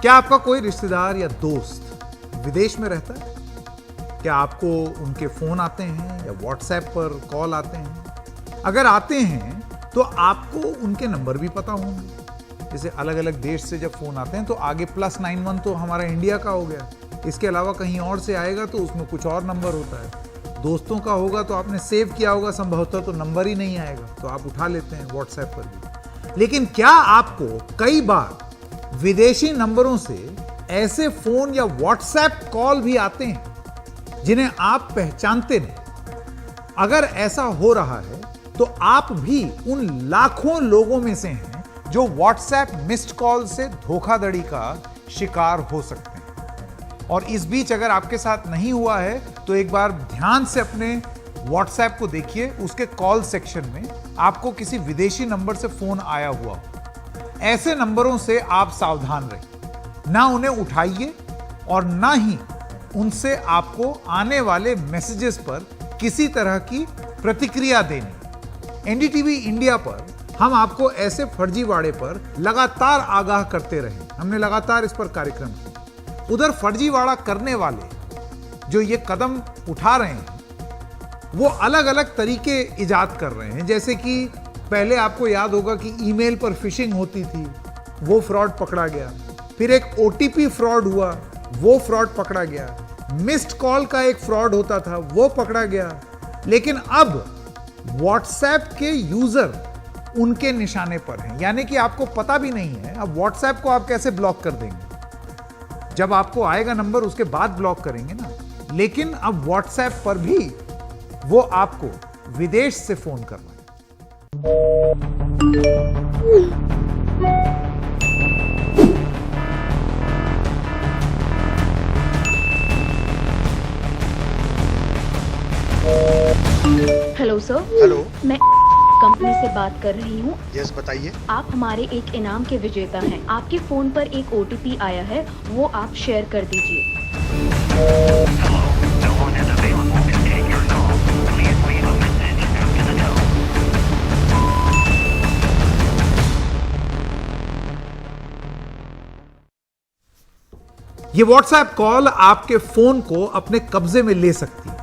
क्या आपका कोई रिश्तेदार या दोस्त विदेश में रहता है? क्या आपको उनके फोन आते हैं या व्हाट्सएप पर कॉल आते हैं? अगर आते हैं तो आपको उनके नंबर भी पता होंगे। जैसे अलग अलग देश से जब फोन आते हैं तो आगे +91 तो हमारा इंडिया का हो गया, इसके अलावा कहीं और से आएगा तो उसमें कुछ और नंबर होता है। दोस्तों का होगा तो आपने सेव किया होगा संभवतः, तो नंबर ही नहीं आएगा, तो आप उठा लेते हैं व्हाट्सएप पर भी। लेकिन क्या आपको कई बार विदेशी नंबरों से ऐसे फोन या व्हाट्सएप कॉल भी आते हैं जिन्हें आप पहचानते नहीं? अगर ऐसा हो रहा है तो आप भी उन लाखों लोगों में से हैं जो व्हाट्सएप मिस्ड कॉल से धोखाधड़ी का शिकार हो सकते हैं। और इस बीच अगर आपके साथ नहीं हुआ है तो एक बार ध्यान से अपने व्हाट्सएप को देखिए, उसके कॉल सेक्शन में आपको किसी विदेशी नंबर से फोन आया हुआ हो। ऐसे नंबरों से आप सावधान रहिए, ना उन्हें उठाइए और ना ही उनसे आपको आने वाले मैसेजेस पर किसी तरह की प्रतिक्रिया देनी। एनडीटीवी इंडिया पर हम आपको ऐसे फर्जीवाड़े पर लगातार आगाह करते रहे, हमने लगातार इस पर कार्यक्रम किए। उधर फर्जीवाड़ा करने वाले जो ये कदम उठा रहे हैं वो अलग अलग तरीके इजाद कर रहे हैं। जैसे कि पहले आपको याद होगा कि ईमेल पर फिशिंग होती थी, वो फ्रॉड पकड़ा गया। फिर एक ओटीपी फ्रॉड हुआ, वो फ्रॉड पकड़ा गया। मिस्ड कॉल का एक फ्रॉड होता था, वो पकड़ा गया। लेकिन अब व्हाट्सएप के यूजर उनके निशाने पर हैं, यानी कि आपको पता भी नहीं है अब व्हाट्सएप को आप कैसे ब्लॉक कर देंगे। जब आपको आएगा नंबर उसके बाद ब्लॉक करेंगे ना, लेकिन अब व्हाट्सएप पर भी वो आपको विदेश से फोन कर रहा है। Hello sir. हेलो, मैं कंपनी से बात कर रही हूँ। यस बताइए। आप हमारे एक इनाम के विजेता हैं। आपके फोन पर एक ओटीपी आया है, वो आप शेयर कर दीजिए। ये व्हाट्सएप कॉल आपके फोन को अपने कब्जे में ले सकती है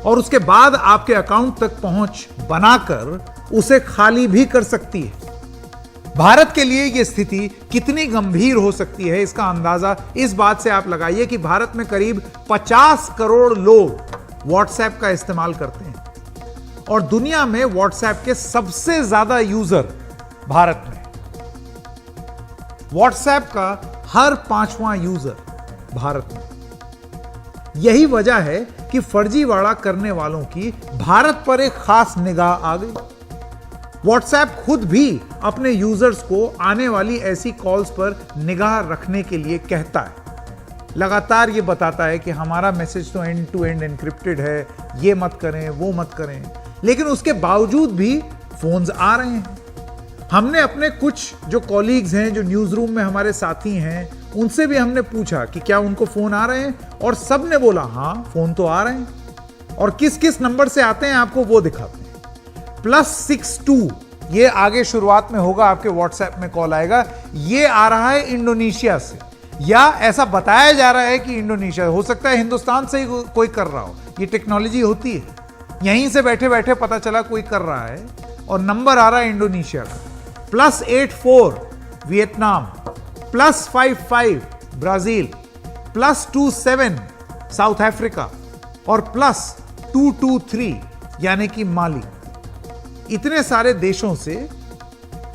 और उसके बाद आपके अकाउंट तक पहुंच बनाकर उसे खाली भी कर सकती है। भारत के लिए यह स्थिति कितनी गंभीर हो सकती है इसका अंदाजा इस बात से आप लगाइए कि भारत में करीब 50 करोड़ लोग व्हाट्सएप का इस्तेमाल करते हैं और दुनिया में व्हाट्सएप के सबसे ज्यादा यूजर भारत में। व्हाट्सएप का हर 5वां यूजर भारत में। यही वजह है कि फर्जीवाड़ा करने वालों की भारत पर एक खास निगाह आ गई। व्हाट्सएप खुद भी अपने यूजर्स को आने वाली ऐसी कॉल्स पर निगाह रखने के लिए कहता है। लगातार ये बताता है कि हमारा मैसेज तो एंड टू एंड एन्क्रिप्टेड है, ये मत करें, वो मत करें। लेकिन उसके बावजूद भी फोन्स आ रहे हैं। हमने अपने कुछ जो कॉलीग्स हैं, जो न्यूज रूम में हमारे साथी हैं, उनसे भी हमने पूछा कि क्या उनको फोन आ रहे हैं, और सब ने बोला हाँ फोन तो आ रहे हैं। और किस किस नंबर से आते हैं आपको वो दिखाते हैं। +62 ये आगे शुरुआत में होगा, आपके व्हाट्सएप में कॉल आएगा। ये आ रहा है इंडोनेशिया से, या ऐसा बताया जा रहा है कि इंडोनेशिया, हो सकता है हिंदुस्तान से ही कोई कर रहा हो। ये टेक्नोलॉजी होती है, यहीं से बैठे बैठे पता चला कोई कर रहा है और नंबर आ रहा है इंडोनेशिया का। +84 वियतनाम, +55 ब्राजील, +27 साउथ अफ्रीका और +223 यानी कि माली। इतने सारे देशों से,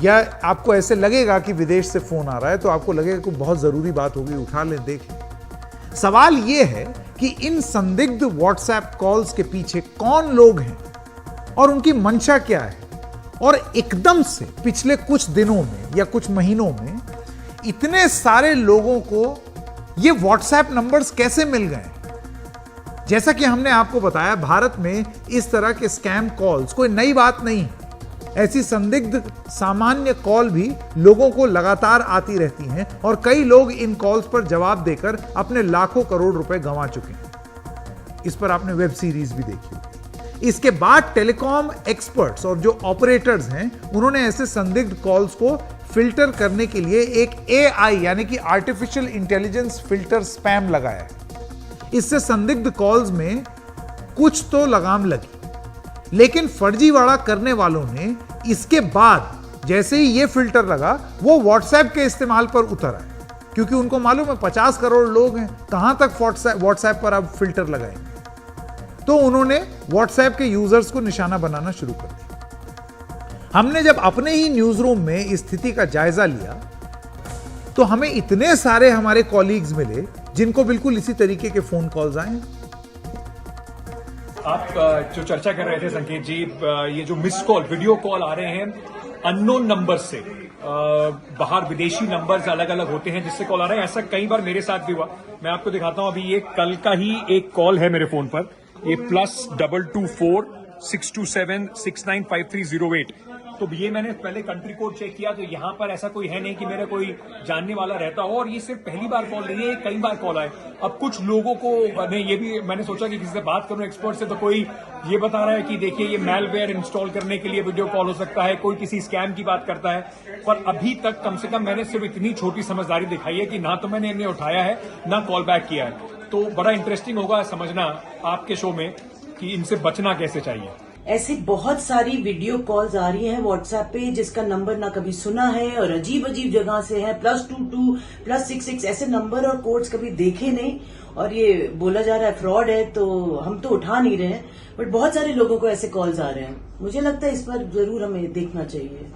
या आपको ऐसे लगेगा कि विदेश से फोन आ रहा है तो आपको लगेगा कि बहुत जरूरी बात होगी, उठा लें देख लें। सवाल यह है कि इन संदिग्ध व्हाट्सएप कॉल्स के पीछे कौन लोग हैं और उनकी मंशा क्या है, और एकदम से पिछले कुछ दिनों में या कुछ महीनों में इतने सारे लोगों को ये व्हाट्सएप नंबर्स कैसे मिल गए। जैसा कि हमने आपको बताया, भारत में इस तरह के स्कैम कॉल्स कोई नई बात नहीं है। ऐसी संदिग्ध सामान्य कॉल भी लोगों को लगातार आती रहती हैं और कई लोग इन कॉल्स पर जवाब देकर अपने लाखों करोड़ रुपए गंवा चुके हैं। इस पर आपने वेब सीरीज भी देखी होगी। इसके बाद टेलीकॉम एक्सपर्ट्स और जो ऑपरेटर्स हैं, उन्होंने ऐसे संदिग्ध कॉल्स को फिल्टर करने के लिए एक AI यानी कि आर्टिफिशियल इंटेलिजेंस फिल्टर स्पैम लगाया है। इससे संदिग्ध कॉल्स में कुछ तो लगाम लगी, लेकिन फर्जीवाड़ा करने वालों ने इसके बाद जैसे ही ये फिल्टर लगा वो व्हाट्सएप के इस्तेमाल पर उतर आए, क्योंकि उनको मालूम है 50 करोड़ लोग हैं, कहां तक व्हाट्सएप पर अब फिल्टर लगाएंगे। तो उन्होंने व्हाट्सएप के यूजर्स को निशाना बनाना शुरू कर दिया। हमने जब अपने ही न्यूज रूम में इस स्थिति का जायजा लिया तो हमें इतने सारे हमारे कॉलीग्स मिले जिनको बिल्कुल इसी तरीके के फोन कॉल्स आए। आप जो चर्चा कर रहे थे संकेत जी, ये जो मिस कॉल, वीडियो कॉल आ रहे हैं अननोन नंबर से, बाहर विदेशी नंबर्स अलग अलग होते हैं जिससे कॉल आ रहे हैं। ऐसा कई बार मेरे साथ भी हुआ। मैं आपको दिखाता हूं, अभी ये कल का ही एक कॉल है मेरे फोन पर, ये +224 627 695308। तो ये मैंने पहले कंट्री कोड चेक किया तो यहां पर ऐसा कोई है नहीं कि मेरा कोई जानने वाला रहता हो, और ये सिर्फ पहली बार कॉल नहीं है, कई बार कॉल आए। अब कुछ लोगों को ये भी मैंने सोचा कि किसी से बात करूं एक्सपर्ट से, तो कोई ये बता रहा है कि देखिए ये मैलवेयर इंस्टॉल करने के लिए वीडियो कॉल हो सकता है, कोई किसी स्कैम की बात करता है। पर अभी तक कम से कम मैंने सिर्फ इतनी छोटी समझदारी दिखाई है कि ना तो मैंने इन्हें उठाया है ना कॉल बैक किया है। तो बड़ा इंटरेस्टिंग होगा समझना आपके शो में कि इनसे बचना कैसे चाहिए। ऐसे बहुत सारी वीडियो कॉल्स आ रही हैं व्हाट्सएप पे जिसका नंबर ना कभी सुना है और अजीब अजीब जगह से है, +22 +66 ऐसे नंबर और कोड्स कभी देखे नहीं, और ये बोला जा रहा है फ्रॉड है, तो हम तो उठा नहीं रहे हैं, बट बहुत सारे लोगों को ऐसे कॉल्स आ रहे हैं। मुझे लगता है इस पर जरूर हमें देखना चाहिए।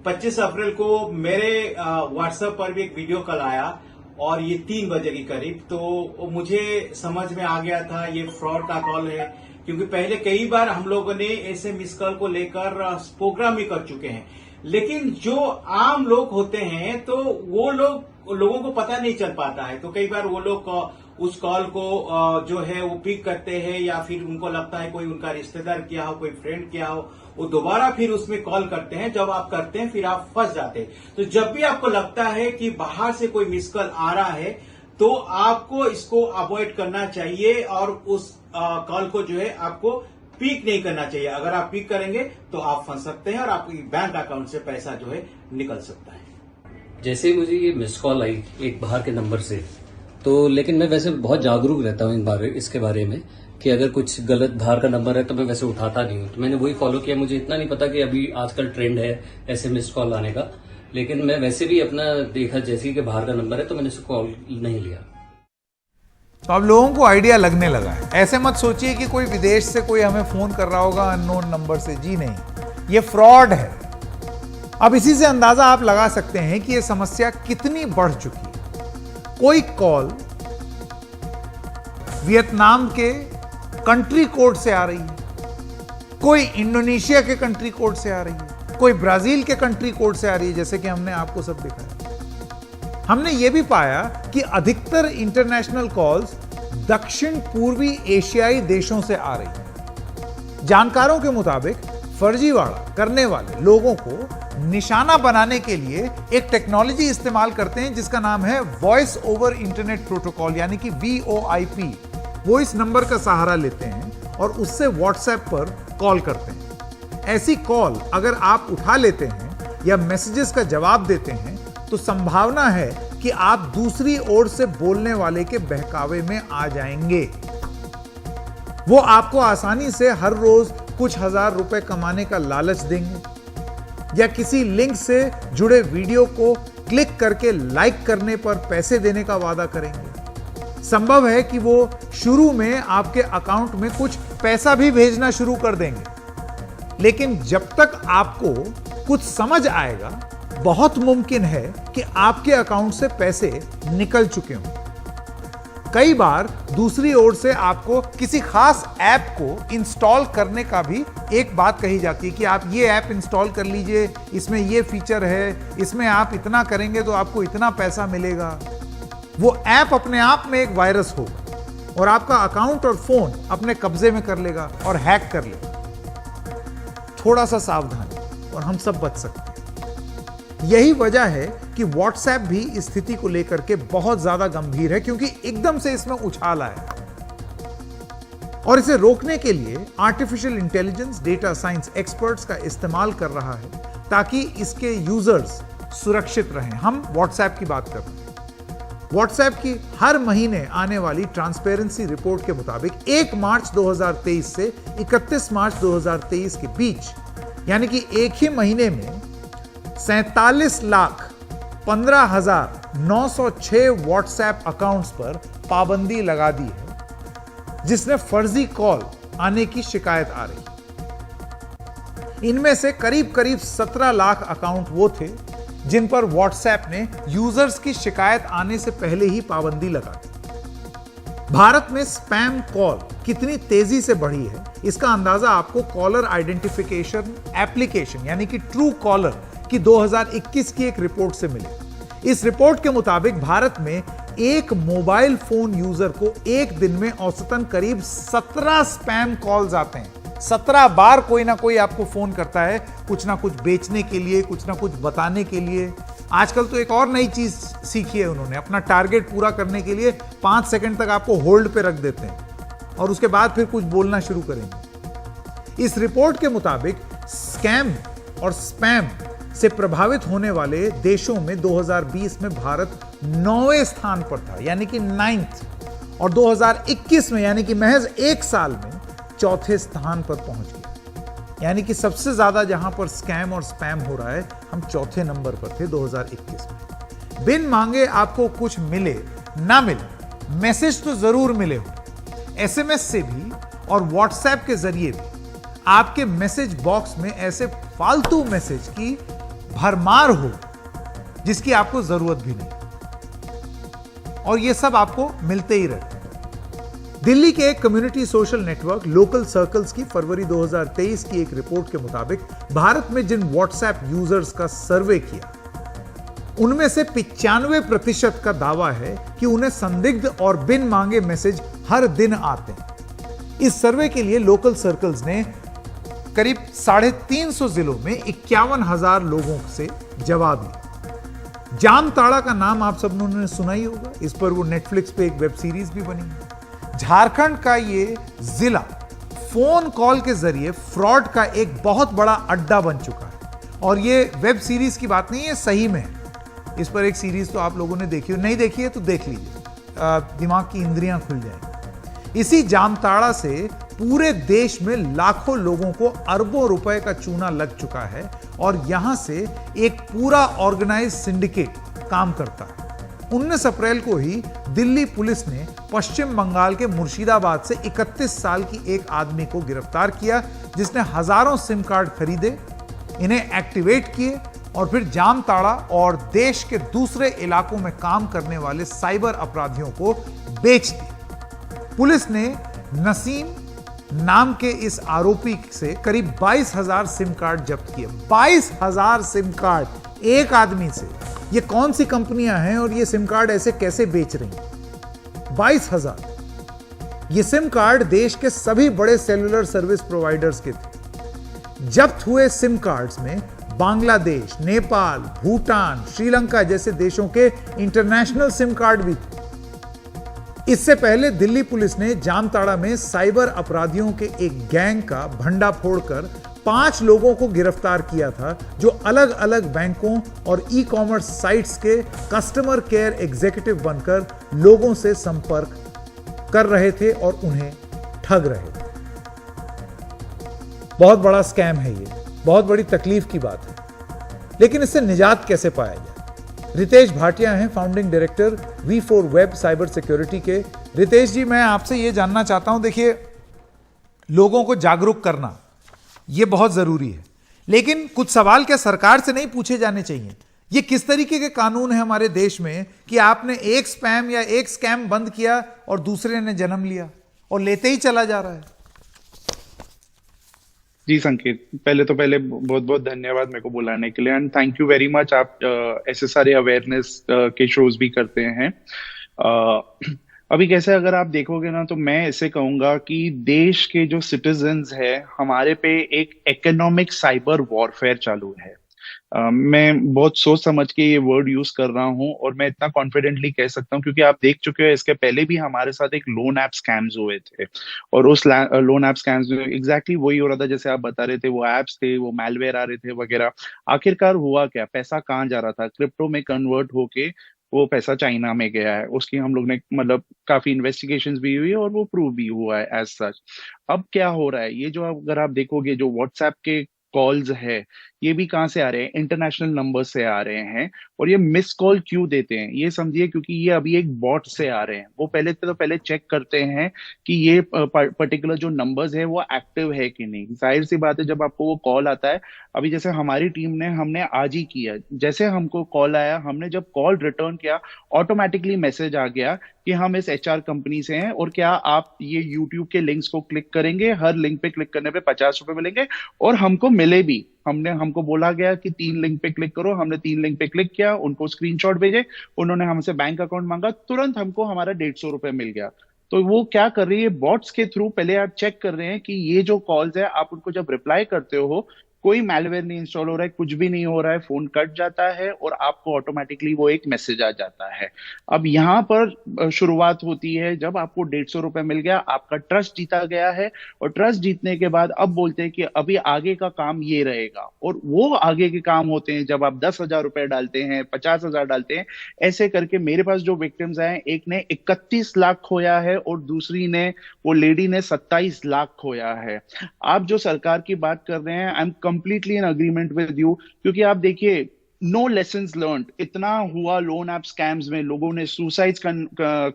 25 अप्रैल को मेरे व्हाट्सएप पर भी एक वीडियो कॉल आया और ये 3 बजे के करीब, तो मुझे समझ में आ गया था ये फ्रॉड का कॉल है, क्योंकि पहले कई बार हम लोगों ने ऐसे मिस कॉल को लेकर प्रोग्राम भी कर चुके हैं। लेकिन जो आम लोग होते हैं तो वो लोगों को पता नहीं चल पाता है, तो कई बार वो लोग उस कॉल को जो है वो पिक करते हैं, या फिर उनको लगता है कोई उनका रिश्तेदार किया हो, कोई फ्रेंड किया हो, वो दोबारा फिर उसमें कॉल करते हैं। जब आप करते हैं फिर आप फंस जाते हैं। तो जब भी आपको लगता है कि बाहर से कोई मिस कॉल आ रहा है तो आपको इसको अवॉइड करना चाहिए और उस कॉल को जो है आपको पिक नहीं करना चाहिए। अगर आप पिक करेंगे तो आप फंस सकते हैं और आपके बैंक अकाउंट से पैसा जो है निकल सकता है। जैसे ही मुझे ये मिस कॉल आई एक बाहर के नंबर से, तो लेकिन मैं वैसे बहुत जागरूक रहता हूँ इसके बारे में कि अगर कुछ गलत बाहर का नंबर है तो मैं वैसे उठाता नहीं हूँ। तो मैंने वही फॉलो किया। मुझे इतना नहीं पता कि अभी आजकल ट्रेंड है ऐसे मिस कॉल आने का, लेकिन मैं वैसे भी अपना देखा जैसे कि बाहर का नंबर है तो मैंने उसको कॉल नहीं लिया। तो अब लोगों को आइडिया लगने लगा है। ऐसे मत सोचिए कि कोई विदेश से कोई हमें फोन कर रहा होगा अननोन नंबर से, जी नहीं, ये फ्रॉड है। अब इसी से अंदाजा आप लगा सकते हैं कि ये समस्या कितनी बढ़ चुकी है। कोई कॉल वियतनाम के कंट्री कोड से आ रही है, कोई इंडोनेशिया के कंट्री कोड से आ रही है, कोई ब्राजील के कंट्री कोड से आ रही है, जैसे कि हमने आपको सब दिखाया। हमने यह भी पाया कि अधिकतर इंटरनेशनल कॉल्स दक्षिण पूर्वी एशियाई देशों से आ रही हैं। जानकारों के मुताबिक फर्जीवाड़ा करने वाले लोगों को निशाना बनाने के लिए एक टेक्नोलॉजी इस्तेमाल करते हैं जिसका नाम है वॉइस ओवर इंटरनेट प्रोटोकॉल यानी कि VoIP। वो इस नंबर का सहारा लेते हैं और उससे व्हाट्सएप पर कॉल करते हैं। ऐसी कॉल अगर आप उठा लेते हैं या मैसेजेस का जवाब देते हैं तो संभावना है कि आप दूसरी ओर से बोलने वाले के बहकावे में आ जाएंगे। वो आपको आसानी से हर रोज कुछ हजार रुपए कमाने का लालच देंगे या किसी लिंक से जुड़े वीडियो को क्लिक करके लाइक करने पर पैसे देने का वादा करेंगे। संभव है कि वो शुरू में आपके अकाउंट में कुछ पैसा भी भेजना शुरू कर देंगे, लेकिन जब तक आपको कुछ समझ आएगा बहुत मुमकिन है कि आपके अकाउंट से पैसे निकल चुके हों। कई बार दूसरी ओर से आपको किसी खास ऐप को इंस्टॉल करने का भी एक बात कही जाती है कि आप ये ऐप इंस्टॉल कर लीजिए, इसमें ये फीचर है, इसमें आप इतना करेंगे तो आपको इतना पैसा मिलेगा। वो ऐप अपने आप में एक वायरस होगा और आपका अकाउंट और फोन अपने कब्जे में कर लेगा और हैक कर लेगा। थोड़ा सा सावधानी और हम सब बच सकते हैं। यही वजह है कि व्हाट्सएप भी इस स्थिति को लेकर के बहुत ज्यादा गंभीर है, क्योंकि एकदम से इसमें उछाल आया और इसे रोकने के लिए artificial intelligence data science experts का इस्तेमाल कर रहा है ताकि इसके यूजर्स सुरक्षित रहें। हम व्हाट्सएप की बात कर रहे हैं। व्हाट्सएप की हर महीने आने वाली ट्रांसपेरेंसी रिपोर्ट के मुताबिक 1 मार्च 2023 से 31 मार्च 2023 के बीच, यानी कि एक ही महीने में 47,15,906 व्हाट्सएप अकाउंट्स पर पाबंदी लगा दी है, जिसने फर्जी कॉल आने की शिकायत आ रही। इनमें से करीब करीब 17 लाख अकाउंट वो थे जिन पर व्हाट्सएप ने यूजर्स की शिकायत आने से पहले ही पाबंदी लगा दी। भारत में स्पैम कॉल कितनी तेजी से बढ़ी है, इसका अंदाजा आपको कॉलर आइडेंटिफिकेशन एप्लीकेशन यानी कि ट्रू कॉलर की 2021 की एक रिपोर्ट से मिले। इस रिपोर्ट के मुताबिक भारत में एक मोबाइल फोन यूजर को एक दिन में औसतन करीब 17 स्पैम कॉल्स आते हैं। 17 बार कोई ना कोई आपको फोन करता है, कुछ ना कुछ बेचने के लिए, कुछ ना कुछ बताने के लिए। आजकल तो एक और नई चीज सीखी है उन्होंने, अपना टारगेट पूरा करने के लिए 5 सेकंड तक आपको होल्ड पे रख देते हैं और उसके बाद फिर कुछ बोलना शुरू करेंगे। इस रिपोर्ट के मुताबिक स्कैम और स्पैम से प्रभावित होने वाले देशों में 2020 में भारत 9वें स्थान पर था, यानी कि 9th, और 2021 में यानी कि महज एक साल में 4थे स्थान पर पहुंच गया। यानी कि सबसे ज्यादा जहां पर स्कैम और स्पैम हो रहा है, हम 4थे नंबर पर थे 2021 में। बिन मांगे आपको कुछ मिले ना मिले, मैसेज तो जरूर मिले हो, एसएमएस से भी और व्हाट्सएप के जरिए भी आपके मैसेज बॉक्स में ऐसे फालतू मैसेज की भरमार हो जिसकी आपको जरूरत भी नहीं, और ये सब आपको मिलते ही रहते हैं। दिल्ली के एक community social network local circles की फरवरी 2023 की एक रिपोर्ट के मुताबिक भारत में जिन व्हाट्सएप यूजर्स का सर्वे किया, उनमें से 95% का दावा है कि उन्हें संदिग्ध और बिन मांगे मैसेज हर दिन आते हैं। इस सर्वे के लिए लोकल सर्कल्स ने करीब 350 जिलों में 51,000 लोगों से जवाब लिया। जामताड़ा का नाम आप सब लोगों ने सुना ही होगा, इस पर वो नेटफ्लिक्स पे एक वेब सीरीज भी बनी है। झारखंड का ये जिला फोन कॉल के जरिए फ्रॉड का एक बहुत बड़ा अड्डा बन चुका है, और ये वेब सीरीज की बात नहीं है, सही में है। इस पर एक सीरीज तो आप लोगों ने देखी हो, नहीं देखी है तो देख लीजिए, दिमाग की इंद्रियां खुल जाएंगी। इसी जामताड़ा से पूरे देश में लाखों लोगों को अरबों रुपए का चूना लग चुका है, और यहां से एक पूरा ऑर्गेनाइज सिंडिकेट काम करता है। 19 अप्रैल को ही दिल्ली पुलिस ने पश्चिम बंगाल के मुर्शिदाबाद से 31 साल की एक आदमी को गिरफ्तार किया, जिसने हजारों सिम कार्ड खरीदे, इन्हें एक्टिवेट किए और फिर जामताड़ा और देश के दूसरे इलाकों में काम करने वाले साइबर अपराधियों को बेच दिया। पुलिस ने नसीम नाम के इस आरोपी से करीब 22,000 सिम कार्ड जब्त किए। 22,000 सिम कार्ड एक आदमी से। ये कौन सी कंपनियां हैं और ये सिम कार्ड ऐसे कैसे बेच रही हैं? 22,000। ये सिम कार्ड देश के सभी बड़े सेलुलर सर्विस प्रोवाइडर्स के थे। जब्त हुए सिम कार्ड्स में बांग्लादेश, नेपाल, भूटान, श्रीलंका जैसे देशों के इंटरनेशनल सिम कार्ड भी थे। इससे पहले दिल्ली पुलिस ने जामताड़ा में साइबर अपराधियों के एक गैंग का भंडाफोड़ कर 5 लोगों को गिरफ्तार किया था, जो अलग अलग बैंकों और ई कॉमर्स साइट्स के कस्टमर केयर एग्जीक्यूटिव बनकर लोगों से संपर्क कर रहे थे और उन्हें ठग रहे थे। बहुत बड़ा स्कैम है ये, बहुत बड़ी तकलीफ की बात है, लेकिन इससे निजात कैसे पाया जाए? रितेश भाटिया हैं founding director V4 web cyber security के। रितेश जी, मैं आपसे ये जानना चाहता हूं, देखिए, लोगों को जागरूक करना ये बहुत जरूरी है, लेकिन कुछ सवाल क्या सरकार से नहीं पूछे जाने चाहिए? ये किस तरीके के कानून है हमारे देश में कि आपने एक स्पैम या एक स्कैम बंद किया और दूसरे ने जन्म लिया और लेते ही चला जा रहा है? जी संकेत, पहले बहुत बहुत धन्यवाद मेरे को बुलाने के लिए, and thank you very much. आप ऐसे सारे अवेयरनेस के शोज भी करते हैं। अभी कैसे अगर आप देखोगे ना, तो मैं ऐसे कहूंगा कि देश के जो सिटीजन्स है, हमारे पे एक इकोनॉमिक साइबर वॉरफेयर चालू है। मैं बहुत सोच समझ के ये वर्ड यूज कर रहा हूँ, और मैं इतना कॉन्फिडेंटली कह सकता हूँ क्योंकि आप देख चुके हो इसके पहले भी हमारे साथ एक लोन ऐप स्कैम्स हुए थे, और उस लोन ऐप स्कैम्स में एग्जैक्टली वही हो रहा था जैसे आप बता रहे थे, वो एप्स थे, वो मैलवेयर आ रहे थे वगैरह। आखिरकार हुआ क्या, पैसा कहाँ जा रहा था, क्रिप्टो में कन्वर्ट होके वो पैसा चाइना में गया है। उसकी हम लोग ने मतलब काफी इन्वेस्टिगेशंस भी हुई है और वो प्रूव भी हुआ है एज सच। अब क्या हो रहा है, ये जो अगर आप देखोगे जो व्हाट्सएप के कॉल्स है, ये भी कहाँ से आ रहे हैं, इंटरनेशनल नंबर से आ रहे हैं। और ये मिस कॉल क्यों देते हैं ये समझिए, क्योंकि ये अभी एक बॉट से आ रहे हैं। वो पहले चेक करते हैं कि ये पर्टिकुलर जो नंबर्स है वो एक्टिव है कि नहीं। जाहिर सी बात है जब आपको वो कॉल आता है, अभी जैसे हमारी टीम ने हमने आज ही किया, जैसे हमको कॉल आया, हमने जब कॉल रिटर्न किया, ऑटोमेटिकली मैसेज आ गया कि हम इस एचआर कंपनी से हैं और क्या आप ये यूट्यूब के लिंक्स को क्लिक करेंगे, हर लिंक पे क्लिक करने पे 50 रुपए मिलेंगे, और हमको मिले भी। हमको बोला गया कि 3 लिंक पे क्लिक करो, हमने 3 लिंक पे क्लिक किया, उनको स्क्रीनशॉट भेजे, उन्होंने हमसे बैंक अकाउंट मांगा, तुरंत हमको हमारा 150 रुपए मिल गया। तो वो क्या कर रही है, बॉट्स के थ्रू पहले आप चेक कर रहे हैं कि ये जो कॉल्स है, आप उनको जब रिप्लाई करते हो, कोई मैलवेयर नहीं इंस्टॉल हो रहा है, कुछ भी नहीं हो रहा है, फोन कट जाता है और आपको ऑटोमेटिकली वो एक मैसेज आ जाता है। अब यहाँ पर शुरुआत होती है जब आपको 150 रुपए मिल गया, आपका ट्रस्ट जीता गया है, और ट्रस्ट जीतने के बाद अब बोलते हैं कि अभी आगे का काम ये रहेगा। और वो आगे के काम होते हैं जब आप 10,000 रुपए डालते हैं, 50,000 डालते हैं, ऐसे करके मेरे पास जो विक्टिम्स आए, एक ने 31 लाख खोया है और दूसरी ने, वो लेडी ने 27 लाख खोया है। आप जो सरकार की बात कर रहे हैं, I am completely in agreement with you, क्योंकि आप देखिए नो लेसन्स लर्न्ड, इतना हुआ लोन ऐप स्कैम्स में, लोगों ने सुसाइड्स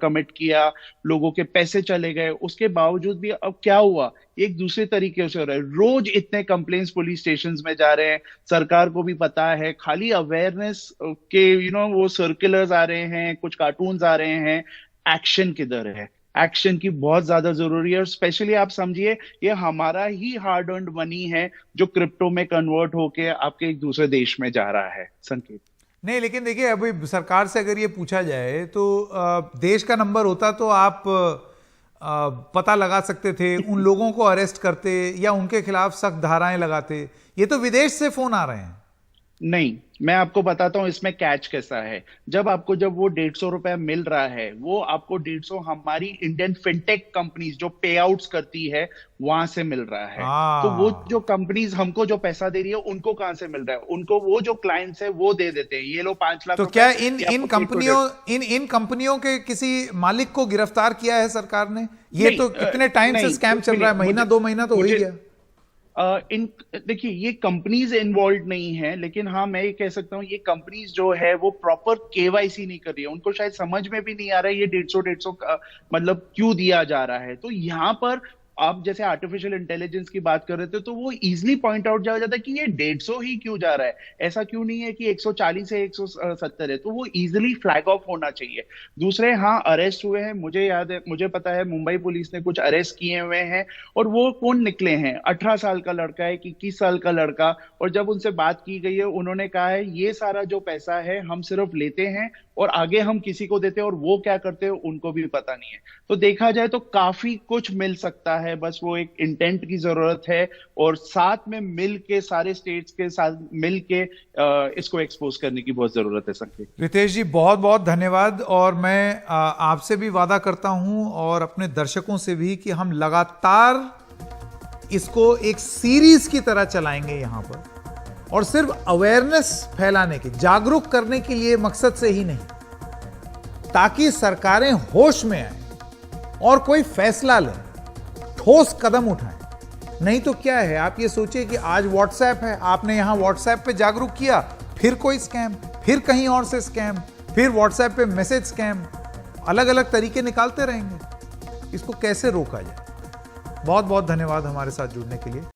कमिट किया, लोगों के पैसे चले गए, उसके बावजूद भी अब क्या हुआ, एक दूसरे तरीके से हो रहा है। रोज इतने कंप्लेंट्स पुलिस स्टेशंस में जा रहे हैं, सरकार को भी पता है, खाली अवेयरनेस के वो सर्कुलर्स आ रहे हैं, कुछ कार्टून्स आ रहे हैं, एक्शन किधर है। एक्शन की बहुत ज्यादा जरूरी है, और स्पेशली आप समझिए ये हमारा ही हार्ड अर्न्ड मनी है जो क्रिप्टो में कन्वर्ट होके आपके एक दूसरे देश में जा रहा है। संकेत नहीं, लेकिन देखिए अभी सरकार से अगर ये पूछा जाए तो देश का नंबर होता तो आप पता लगा सकते थे, उन लोगों को अरेस्ट करते या उनके खिलाफ सख्त धाराएं लगाते। ये तो विदेश से फोन आ रहे हैं। नहीं, मैं आपको बताता हूं इसमें कैच कैसा है। जब वो 150 रुपए मिल रहा है, वो आपको 150 हमारी इंडियन फिनटेक कंपनीज जो पे आउट्स करती है वहां से मिल रहा है। तो वो जो कंपनीज हमको जो पैसा दे रही है, उनको कहां से मिल रहा है, उनको वो जो क्लाइंट्स है वो दे देते हैं, ये लो 5 लाख। तो क्या इन कंपनियों के किसी मालिक को गिरफ्तार किया है सरकार ने? ये तो कितने टाइम से स्कैम चल रहा है, महीना 2 महीना तो हो ही गया। देखिए ये कंपनीज इन्वॉल्व नहीं है, लेकिन हाँ मैं ये कह सकता हूँ ये कंपनीज जो है वो प्रॉपर केवाईसी नहीं कर रही है, उनको शायद समझ में भी नहीं आ रहा है ये 150 का मतलब क्यों दिया जा रहा है। तो यहाँ पर आप जैसे आर्टिफिशियल इंटेलिजेंस की बात कर रहे थे, तो वो इजीली पॉइंट आउट जा जाता है कि ये 150 ही क्यों जा रहा है, ऐसा क्यों नहीं है कि 140 से 170 है, तो वो इजीली फ्लैग ऑफ होना चाहिए। दूसरे हाँ अरेस्ट हुए हैं, मुझे याद है, मुझे पता है मुंबई पुलिस ने कुछ अरेस्ट किए हुए हैं, और वो कौन निकले हैं, 18 साल का लड़का है, 21 साल का लड़का। और जब उनसे बात की गई है, उन्होंने कहा है ये सारा जो पैसा है हम सिर्फ लेते हैं और आगे हम किसी को देते हैं, और वो क्या करते हैं उनको भी पता नहीं है। तो देखा जाए तो काफी कुछ मिल सकता है, बस वो एक इंटेंट की जरूरत है, और साथ में मिल के सारे स्टेट्स के साथ मिल के इसको एक्सपोज करने की बहुत जरूरत है। संकेत रितेश जी बहुत बहुत धन्यवाद, और मैं आपसे भी वादा करता हूं और अपने दर्शकों से भी कि हम लगातार इसको एक सीरीज की तरह चलाएंगे यहां पर, और सिर्फ अवेयरनेस फैलाने के, जागरूक करने के लिए मकसद से ही नहीं, ताकि सरकारें होश में आए और कोई फैसला लें, ठोस कदम उठाएं। नहीं तो क्या है, आप ये सोचिए कि आज व्हाट्सएप है, आपने यहां व्हाट्सएप पे जागरूक किया, फिर कोई स्कैम, फिर कहीं और से स्कैम, फिर व्हाट्सएप पे मैसेज स्कैम, अलग अलग तरीके निकालते रहेंगे। इसको कैसे रोका जाए? बहुत बहुत धन्यवाद हमारे साथ जुड़ने के लिए।